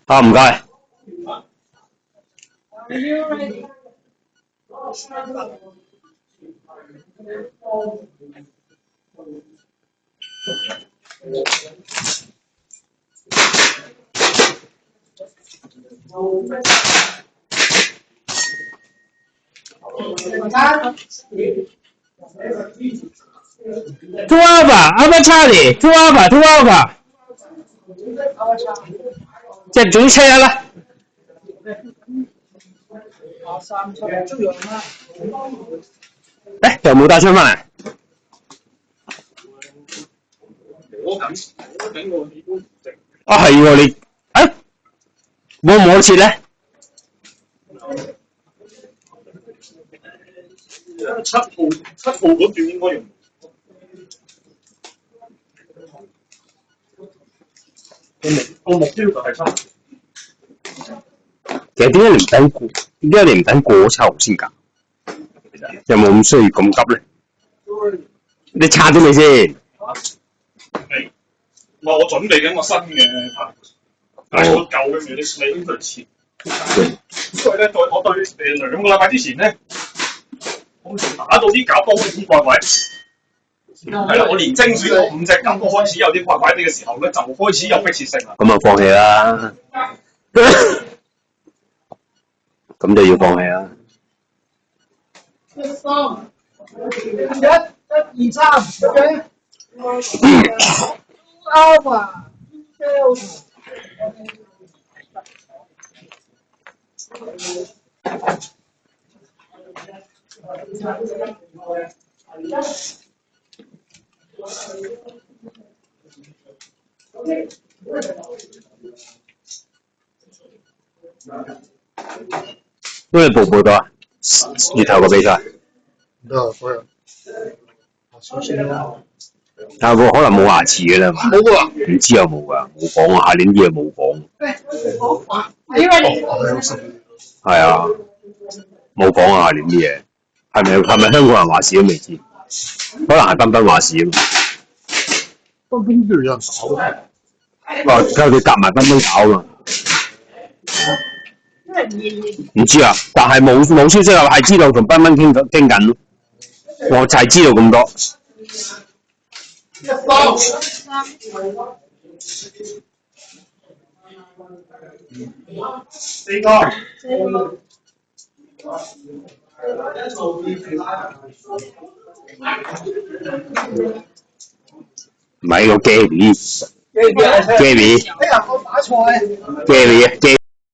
好，唔該。Two alpha, alpha Charlie, two alpha, two alpha， 即係總之車一啦。誒，又冇帶槍翻嚟。啊，係喎，你誒摸唔摸得切咧？7號嗰段應該用。個目標就係7號。其實點解你唔等過7號先㗎？有冇咁需要咁急咧？你拆咗未先？我準備緊個新嘅牌，但係個舊嘅未，你應該切。所以咧，我對2個禮拜之前咧，我仲打到啲甲都開始怪怪。係啦，我連精選嗰5隻甲都開始有啲怪怪啲嘅時候咧，就開始有迫切性啦。咁就放棄啦。咁就要放棄啦。1、2、3 Alpha因為報到啊，月頭個比賽。小心啦！但係可能冇牙齒嘅啦嘛。冇㗎，唔知有冇㗎，冇講啊，下年啲嘢冇講。係啊，冇講啊，下年啲嘢係咪香港人話事都未知，可能係彬彬話事啊嘛。彬彬都有人搞嘅。佢哋夾埋彬彬搞啊嘛。唔知啊，但係冇消息啊，係知道同彬彬傾緊咯。我就係知道咁多。4個。唔係個 Gary。哎呀，我打錯啊！ Gary